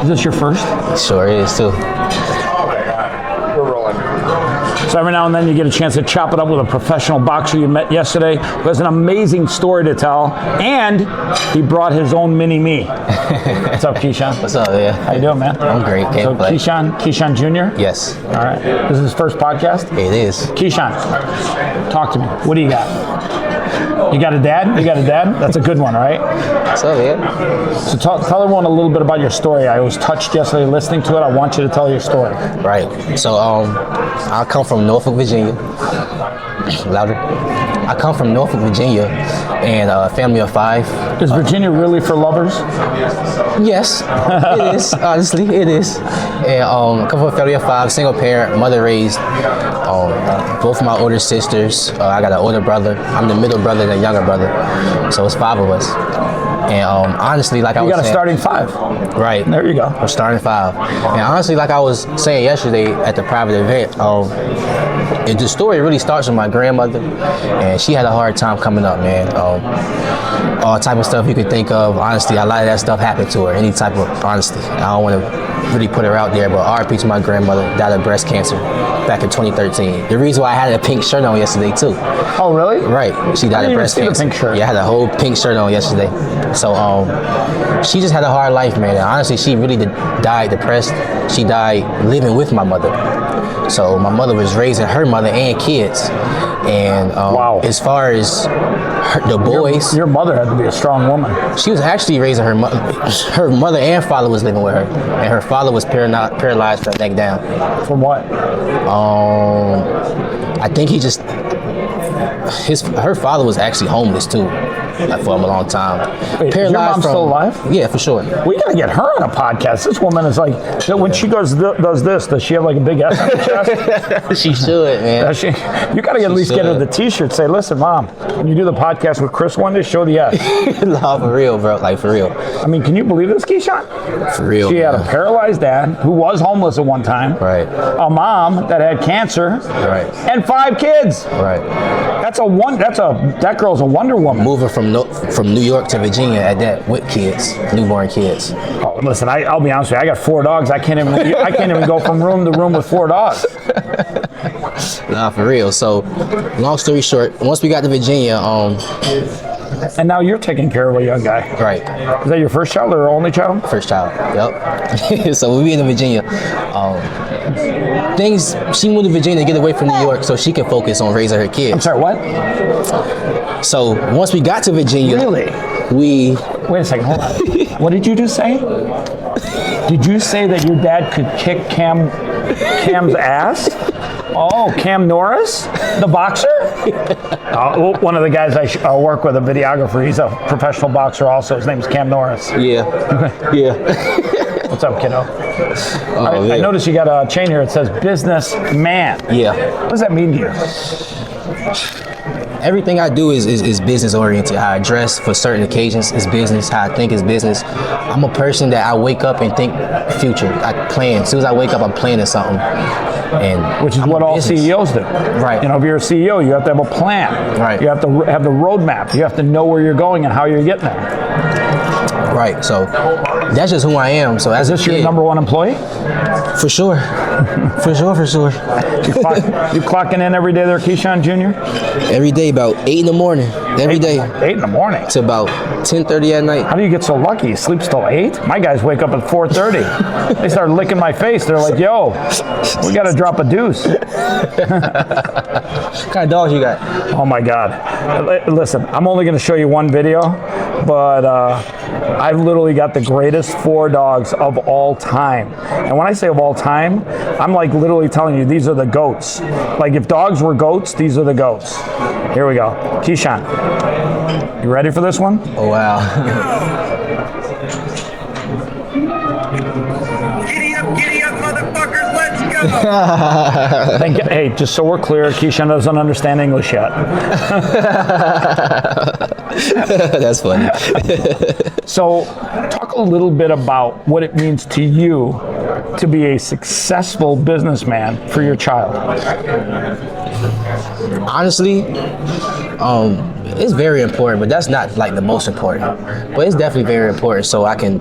Is this your first? Sure is too. We're rolling. So every now and then you get a chance to chop it up with a professional boxer you met yesterday who has an amazing story to tell, and he brought his own mini-me. What's up, Keyshawn? What's up, yeah? How you doing, man? I'm great. Can't play. Keyshawn Jr.? Yes. All right. This is his first podcast? It is. Keyshawn, talk to me. What do you got? You got a dad? You got a dad? That's a good one, right? What's up, yeah? So tell everyone a little bit about your story. I was touched yesterday listening to it. I want you to tell your story. Right. So I come from Norfolk, Virginia. Louder. I come from Norfolk, Virginia, and a family of 5. Is Virginia really for lovers? Yes, it is. Honestly, it is. And I come from a family of 5, single parent, mother raised. Both of my older sisters. I got an older brother. I'm the middle brother and a younger brother. So it's 5 of us. And honestly, like I was saying, you got a starting 5. Right. There you go. We're starting 5. And honestly, like I was saying yesterday at the private event, the story really starts with my grandmother, and she had a hard time coming up, man. All type of stuff you could think of. Honestly, a lot of that stuff happened to her. Any type of, honestly, I don't want to really put her out there, but RIP to my grandmother, died of breast cancer back in 2013. The reason why I had a pink shirt on yesterday too. Oh, really? Right. She died of breast cancer. Pink shirt. Yeah, I had a whole pink shirt on yesterday. So she just had a hard life, man. And honestly, she really died depressed. She died living with my mother. So my mother was raising her mother and kids. And wow. As far as the boys, your mother had to be a strong woman. She was actually raising her mother. Her mother and father was living with her, and her father was paralyzed from the neck down. From what? I think he just her father was actually homeless too, like for a long time. Wait, is your mom still alive? Yeah, for sure. We gotta get her on a podcast. This woman is like, when she does this, does she have like a big S on her chest? She should, man. Does she? You gotta at least get her the T-shirt. Say, listen, Mom, when you do the podcast with Chris one day, show the S. No, for real, bro. Like for real. I mean, can you believe this, Keyshawn? For real. She had a paralyzed dad who was homeless at one time. Right. A mom that had cancer. Right. And 5 kids. Right. That girl's a Wonder Woman. Moving from New York to Virginia at that with kids, newborn kids. Oh, listen, I'll be honest with you. I got 4 dogs. I can't even go from room to room with 4 dogs. Nah, for real. So, long story short, once we got to Virginia, and now you're taking care of a young guy. Right. Is that your first child or only child? First child. Yep. So we in Virginia. She moved to Virginia to get away from New York so she can focus on raising her kids. I'm sorry, what? So once we got to Virginia, really? Wait a second, hold on. What did you just say? Did you say that your dad could kick Cam's ass? Oh, Cam Norris, the boxer? One of the guys I work with, a videographer, he's a professional boxer also. His name's Cam Norris. Yeah. Yeah. What's up, kiddo? I noticed you got a chain here. It says business man. Yeah. What does that mean to you? Everything I do is business oriented. How I dress for certain occasions is business. How I think is business. I'm a person that I wake up and think future. I plan. As soon as I wake up, I'm planning something. And which is what all CEOs do. Right. You know, if you're a CEO, you have to have a plan. Right. You have to have the roadmap. You have to know where you're going and how you're getting there. Right. So that's just who I am. So as is this your number 1 employee? For sure. For sure. You clocking in every day there, Keyshawn Jr.? Every day, about 8 in the morning. Every day. 8 in the morning? To about 10:30 at night. How do you get so lucky? You sleep till 8? My guys wake up at 4:30. They start licking my face. They're like, yo, we got to drop a deuce. What kind of dogs you got? Oh my God. Listen, I'm only going to show you one video, but I've literally got the greatest 4 dogs of all time. And when I say of all time, I'm like literally telling you these are the goats. Like if dogs were goats, these are the goats. Here we go. Keyshawn, you ready for this one? Oh, wow. Giddy up, motherfuckers, let's go! Hey, just so we're clear, Keyshawn doesn't understand English yet. That's funny. So, talk a little bit about what it means to you to be a successful businessman for your child. Honestly, it's very important, but that's not like the most important. But it's definitely very important, so I can,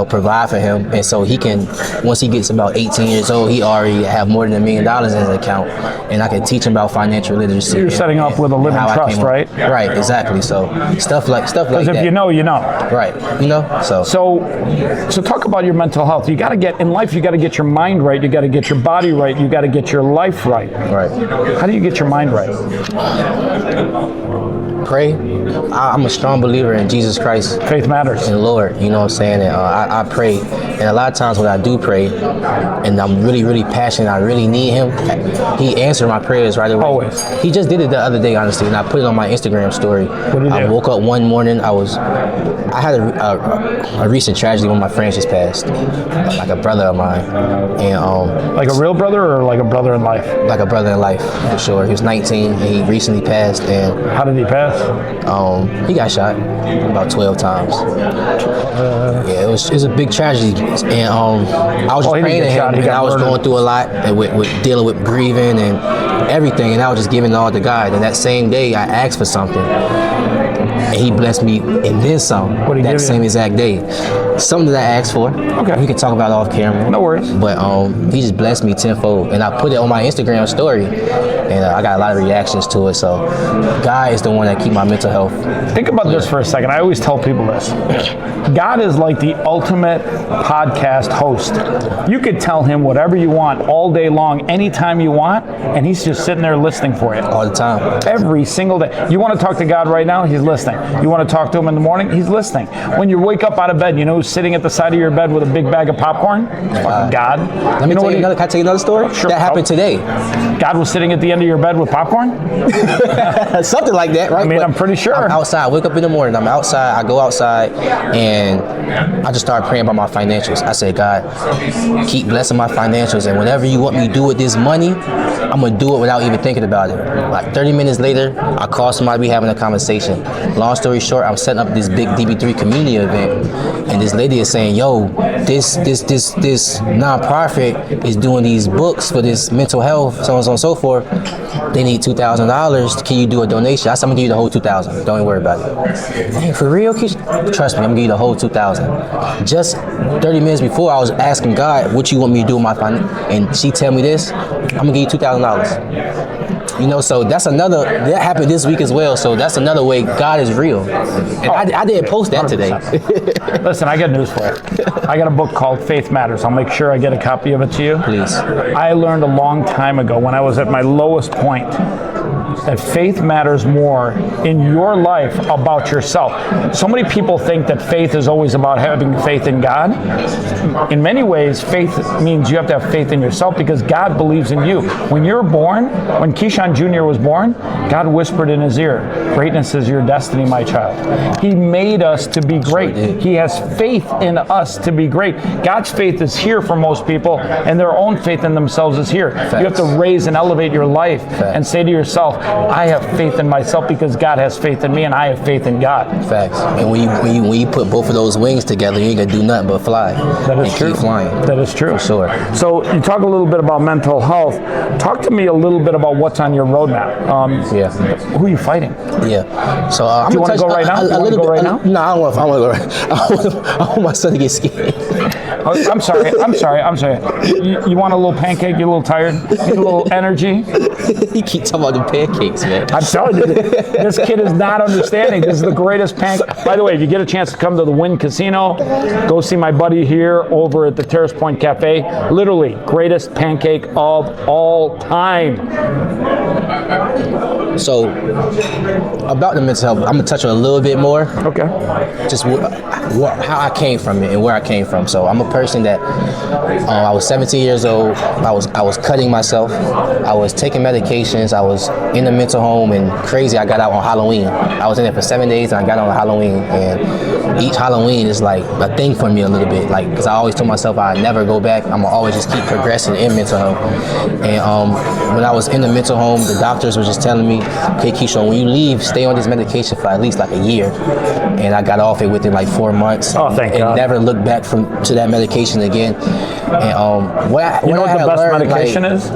provide for him, and so he can, once he gets about 18 years old, he already have more than $1 million in his account, and I can teach him about financial literacy. You're setting up with a living trust, right? Right, exactly. So stuff like that. Because if you know, you know. Right, So talk about your mental health. You got to get in life. You got to get your mind right. You got to get your body right. You got to get your life right. Right. How do you get your mind right? Pray. I'm a strong believer in Jesus Christ. Faith matters. And Lord, you know what I'm saying? And I pray. And a lot of times when I do pray, and I'm really, really passionate, I really need him, he answered my prayers right away. Always. He just did it the other day, honestly, and I put it on my Instagram story. What did he do? I woke up one morning, I had a recent tragedy when my friend just passed, like a brother of mine. And like a real brother or like a brother in life? like a brother in life, for sure. He was 19, and he recently passed, and How did he pass? he got shot about 12 times. Yeah, it was a big tragedy, and I was just he didn't praying to get him, shot, he and got I was murdered. going through a lot and with dealing with grieving and everything, and I was just giving it all to God. And that same day, I asked for something, and he blessed me and then some. What'd he give That you? same exact day, something that I asked for. Okay. We can talk about it off camera. No worries. But he just blessed me tenfold, and I put it on my Instagram story, and I got a lot of reactions to it. So God is the one that keep my mental health. Think about this for a second. I always tell people this. God is like the ultimate podcast host. You could tell him whatever you want all day long, anytime you want, and he's just sitting there listening for you. All the time. Every single day. You want to talk to God right now? He's listening. You want to talk to him in the morning? He's listening. When you wake up out of bed, you know who's sitting at the side of your bed with a big bag of popcorn? It's fucking God. Let me tell you another. Can I tell you another story? Sure. That happened today. God was sitting at the end of your bed with popcorn? Something like that, right? I mean, But I'm pretty sure. I'm outside. I wake up in the morning. I'm outside. I go outside, and I just start praying about my financials. I say, God, keep blessing my financials, and whatever you want me to do with this money, I'm gonna do it without even thinking about it. Like 30 minutes later, I call somebody. We having a conversation. Long story short, I'm setting up this big DB3 community event, and this lady is saying, "Yo, this nonprofit is doing these books for this mental health, so on and so forth. They need $2,000. Can you do a donation?" I said, "I'm gonna give you the whole $2,000. Don't even worry about it." Hey, for real, Keisha? Trust me, I'm gonna give you the whole $2,000. Just 30 minutes before, I was asking God, "What you want me to do with my finance?" And she tell me this, "I'm gonna give you $2,000." So that happened this week as well. So that's another way God is real. And I didn't post that today. Listen, I got news for you. I got a book called Faith Matters. I'll make sure I get a copy of it to you. Please. I learned a long time ago when I was at my lowest point that faith matters more in your life about yourself. So many people think that faith is always about having faith in God. In many ways, faith means you have to have faith in yourself because God believes in you. When you're born, when Keyshawn Jr. was born, God whispered in his ear, "Greatness is your destiny, my child." He made us to be great. He has faith in us to be great. God's faith is here for most people, and their own faith in themselves is here. Facts. You have to raise and elevate your life Facts. and say to yourself, I have faith in myself because God has faith in me, and I have faith in God. Facts. And when you put both of those wings together, you ain't gonna do nothing but fly. That is and true. Keep flying. That is true. For sure. So you talk a little bit about mental health. Talk to me a little bit about what's on your roadmap. Yeah. Who are you fighting? Yeah. So I'm Do you want to go right now? No, I want to go right. I want my son to get scared. Oh, I'm sorry. You want a little pancake? You're a little tired? Need a little energy? He keep talking about the pancakes, man. I'm telling you, this kid is not understanding. This is the greatest pancake. By the way, if you get a chance to come to the Wynn Casino, go see my buddy here over at the Terrace Point Cafe. Literally, greatest pancake of all time. So, about the mental health, I'm gonna touch on a little bit more. Okay. Just how I came from it and where I came from. So I'm a person that I was 17 years old. I was cutting myself. I was taking medications. I was in the mental home, and crazy. I got out on Halloween. I was in there for 7 days, and I got out on Halloween. And each Halloween is like a thing for me a little bit, like because I always told myself I'd never go back. I'm gonna always just keep progressing in mental health. And when I was in the mental home, the doctors were just telling me, "Okay, Keyshawn, when you leave, stay on this medication for at least like a year." And I got off it within like 4 months. Oh, thank and God. never looked back to that medication again. And You know what the best medication is?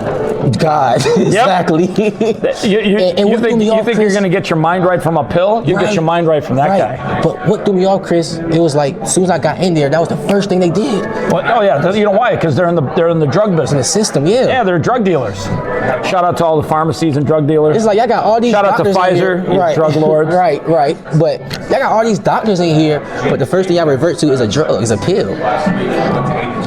God, exactly. You think you're going to get your mind right from a pill? You get your mind right from that guy. But what threw me off, Chris, it was like, as soon as I got in there, that was the first thing they did. Well, oh yeah, you know why? Because they're in the drug business. In the system, yeah. Yeah, they're drug dealers. Shout out to all the pharmacies and drug dealers. It's like, I got all these Shout out to doctors Pfizer, in here. you drug lords. Right. But I got all these doctors in here, but the first thing I revert to is a drug, is a pill.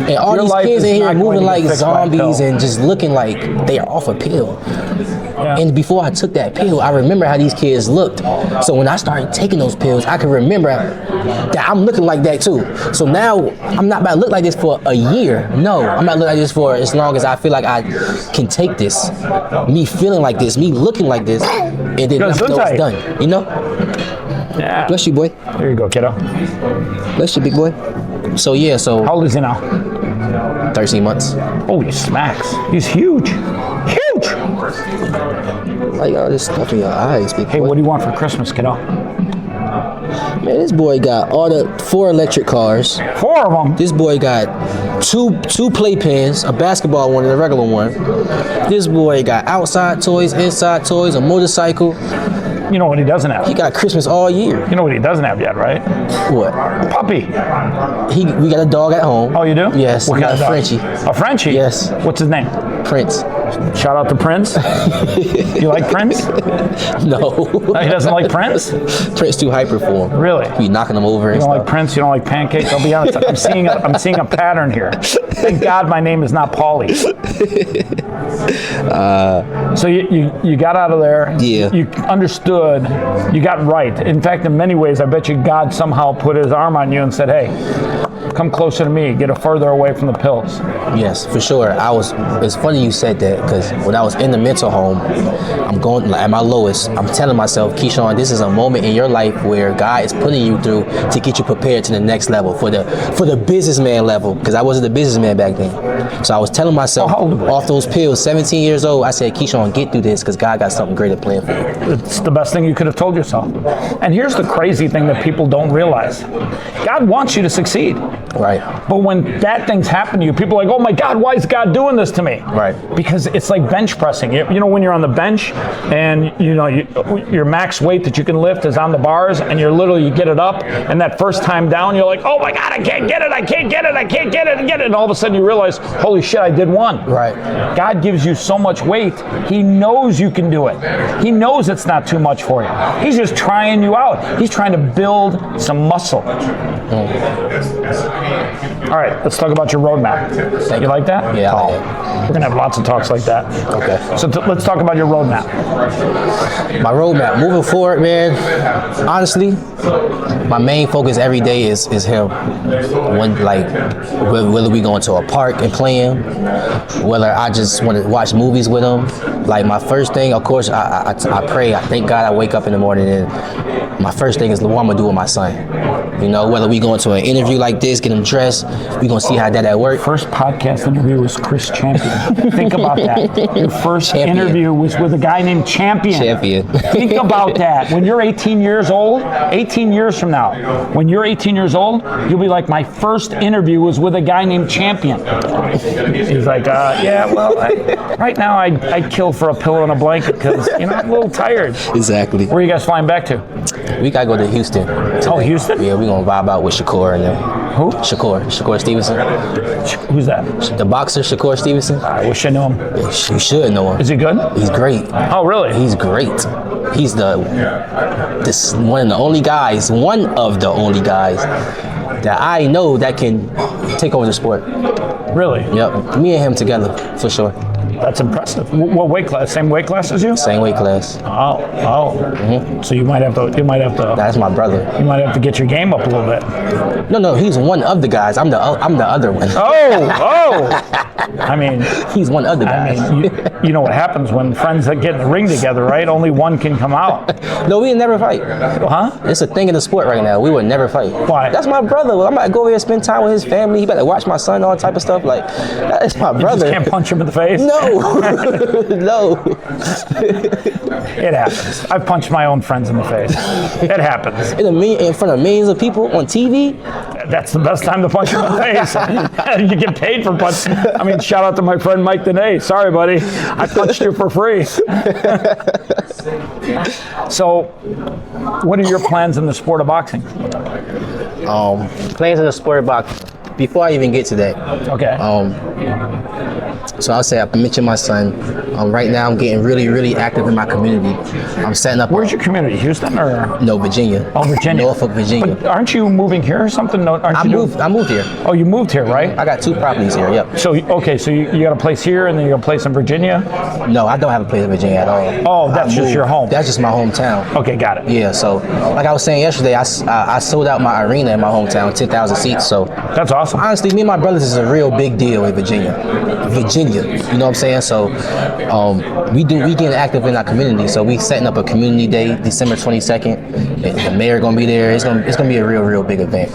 And all Your these life kids is in here not going moving to like get fixed by a pill. zombies and just looking like they are off a pill. Yeah. And before I took that pill, I remember how these kids looked. So when I started taking those pills, I could remember that I'm looking like that too. So now I'm not about to look like this for a year. No, I'm not looking like this for as long as I feel like I can take this. Me feeling like this, me looking like this, and then after it's done. You know? Yeah. Bless you, boy. There you go, kiddo. Bless you, big boy. So yeah, so How old is he now? 13 months. Holy smacks. He's huge. Huge. Why you got all this stuff in your eyes, big boy? Hey, what do you want for Christmas, kiddo? Man, this boy got all the 4 electric cars. 4 of them. This boy got two playpens, a basketball one and a regular one. This boy got outside toys, inside toys, a motorcycle. You know what he doesn't have? He got Christmas all year. You know what he doesn't have yet, right? What? A puppy. We got a dog at home. Oh, you do? Yes. What We kind got of a dog? Frenchie. A Frenchie? Yes. What's his name? Prince. Shout out to Prince. You like Prince? No. He doesn't like Prince? Prince too hyper for him. Really? He knocking him over You and don't stuff. like Prince? You don't like pancakes? I'll be honest. I'm seeing a pattern here. Thank God my name is not Paulie. So you got out of there. Yeah. You understood. You got right. In fact, in many ways, I bet you God somehow put his arm on you and said, "Hey, come closer to me. Get further away from the pills." Yes, for sure. It's funny you said that because when I was in the mental home, I'm going at my lowest. I'm telling myself, Keyshawn, this is a moment in your life where God is putting you through to get you prepared to the next level, for the businessman level, because I wasn't a businessman back then. So I was telling myself, off those pills, 17 years old, I said, Keyshawn, get through this because God got something greater planned for you. It's the best thing you could have told yourself. And here's the crazy thing that people don't realize. God wants you to succeed. Right. But when bad things happen to you, people are like, "Oh my God, why is God doing this to me?" Right. Because it's like bench pressing. You know when you're on the bench and your max weight that you can lift is on the bars, and you get it up, and that first time down, you're like, "Oh my God, I can't get it, I can't get it, I can't get it, and get it." And all of a sudden you realize, holy shit, I did one. Right. God gives you so much weight, he knows you can do it. He knows it's not too much for you. He's just trying you out. He's trying to build some muscle. All right, let's talk about your roadmap. You like that? Yeah, I like We're going to have lots of talks like that. Okay. So let's talk about your roadmap. My roadmap, moving forward, man, honestly, my main focus every day is him. Whether we go into a park and play him, whether I just want to watch movies with him. Like my first thing, of course, I pray. I thank God I wake up in the morning and my first thing is what I'm going to do with my son. You know, whether we go into an interview like this, get him dressed, we're going to see how that at work. First podcast interview was Chris Champion. Think about that. Your first interview was with a guy named Champion. Think about that. When you're 18 years old, 18 years from now, when you're 18 years old, you'll be like, my first interview was with a guy named Champion. He's like, right now I'd kill for a pillow and a blanket because, I'm a little tired. Exactly. Where are you guys flying back to? We got to go to Houston. Oh, Houston? Yeah, we're going to vibe out with Shakur and them. Who? Shakur Stevenson. Who's that? The boxer, Shakur Stevenson. I wish I knew him. You should know him. Is he good? He's great. Oh, really? He's great. He's one of the only guys that I know that can take over the sport. Really? Yep. Me and him together, for sure. That's impressive. What weight class? Same weight class as you? Same weight class. Oh. Mm-hmm. So you might have to. That's my brother. You might have to get your game up a little bit. No, he's one of the guys. I'm the other one. Oh. I mean, he's one of the guys. I mean, you know what happens when friends that get in the ring together, right? Only one can come out. No, we never fight. Huh? It's a thing in the sport right now. We would never fight. Why? That's my brother. I'm about to go over here and spend time with his family. He better watch my son, all type of stuff. Like, that's my brother. You just can't punch him in the face? No, no. It happens. I've punched my own friends in the face. It happens. In front of millions of people on TV. That's the best time to punch you in the face. You get paid for punching. I mean, shout out to my friend Mike Dene. Sorry, buddy. I punched you for free. So, what are your plans in the sport of boxing? Plans in the sport of boxing. Before I even get to that, Okay. So I'll say I mentioned my son. Right now I'm getting really, really active in my community. I'm setting up. Where's your community? Houston or? No, Virginia. Oh, Virginia. Norfolk, Virginia. But aren't you moving here or something? No, aren't I you moved here. Oh, you moved here, right? I got 2 properties here. Yep. So, okay, so you got a place here and then you got a place in Virginia? No, I don't have a place in Virginia at all. Oh, that's just your home. That's just my hometown. Okay, got it. Yeah, so like I was saying yesterday, I sold out my arena in my hometown, 10,000 seats. So That's awesome. honestly, me and my brothers is a real big deal in Virginia. Virginia, you know what I'm saying? So we getting active in our community. So we setting up a community day, December 22nd. The mayor gonna be there. It's gonna be a real big event.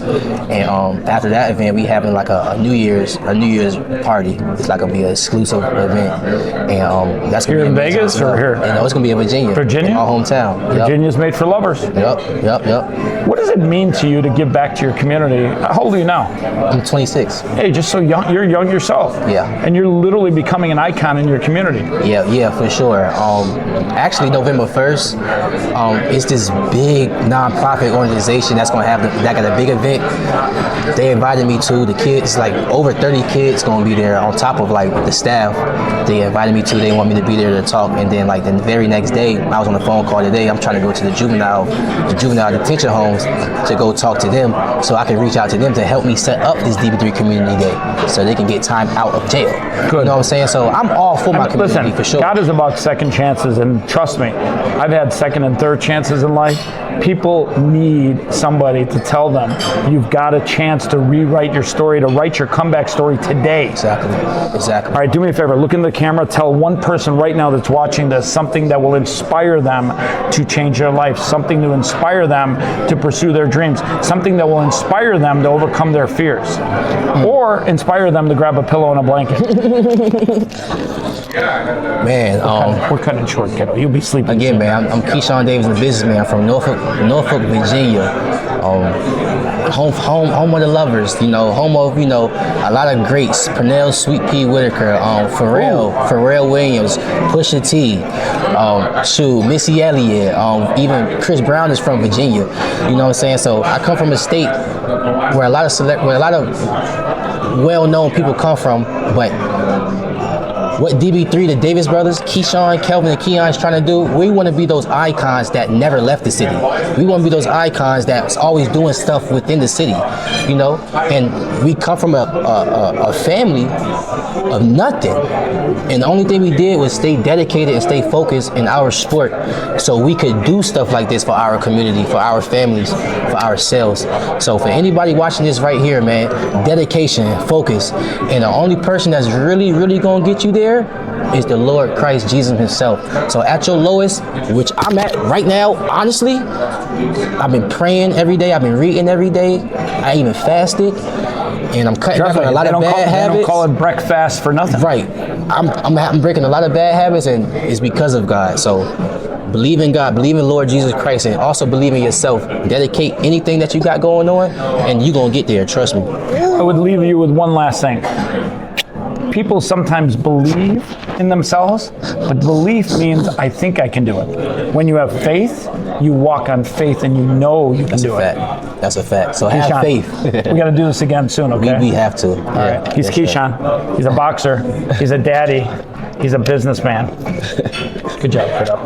And after that event, we having like a New Year's party. It's like gonna be an exclusive event. And that's gonna Here be in amazing Vegas as well. or here? No, it's gonna be in Virginia. Virginia? In my hometown. Yep. Virginia's made for lovers. Yep. What does it mean to you to give back to your community? How old are you now? I'm 26. Hey, just so young, you're young yourself. Yeah. And you're literally becoming an icon in your community. Yeah, for sure. Actually, November 1st, it's this big nonprofit organization that got a big event. They invited me to. The kids, like over 30 kids, gonna be there on top of like the staff. They invited me to. They want me to be there to talk. And then like the very next day, I was on a phone call today. I'm trying to go to the juvenile detention homes to go talk to them, so I can reach out to them to help me set up this DB3 Community Day, so they can get time out of jail. Good. You know what I'm saying? So I'm all for my community. Listen, for sure. God is about second chances, and trust me, I've had second and third chances in life. People need somebody to tell them you've got a chance to rewrite your story, to write your comeback story today. Exactly. All right, do me a favor. Look in the camera. Tell one person right now that's watching this something that will inspire them to change their life, something to inspire them to pursue their dreams, something that will inspire them to overcome their fears, or inspire them to grab a pillow and a blanket. Man, We're cutting it short, kiddo. You'll be sleeping. again, soon. man, I'm Keyshawn Davis, the businessman from Norfolk, Virginia. Home of the lovers, home of, a lot of greats. Pernell Sweet Pea Whitaker, Pharrell Williams, Pusha T, Missy Elliott, even Chris Brown is from Virginia. You know what I'm saying? So I come from a state where a lot of well-known people come from, but what DB3, the Davis brothers, Keyshawn, Kelvin, and Keon is trying to do, we want to be those icons that never left the city. We want to be those icons that's always doing stuff within the city, And we come from a family of nothing. And the only thing we did was stay dedicated and stay focused in our sport, so we could do stuff like this for our community, for our families, for ourselves. So for anybody watching this right here, man, dedication, focus, and the only person that's really, really gonna get you there is the Lord Christ Jesus himself. So at your lowest, which I'm at right now, honestly, I've been praying every day, I've been reading every day, I even fasted, and I'm cutting down on a lot of bad habits. They don't call it breakfast for nothing. Right. I'm breaking a lot of bad habits, and it's because of God. So believe in God, believe in Lord Jesus Christ, and also believe in yourself. Dedicate anything that you got going on, and you're going to get there, trust me. I would leave you with one last thing. People sometimes believe in themselves, but belief means I think I can do it. When you have faith, you walk on faith and you know you can do it. That's a fact. So Keyshawn, have faith. We got to do this again soon, okay? We have to. All right. He's Keyshawn. He's a boxer. He's a daddy. He's a businessman. Good job, kiddo.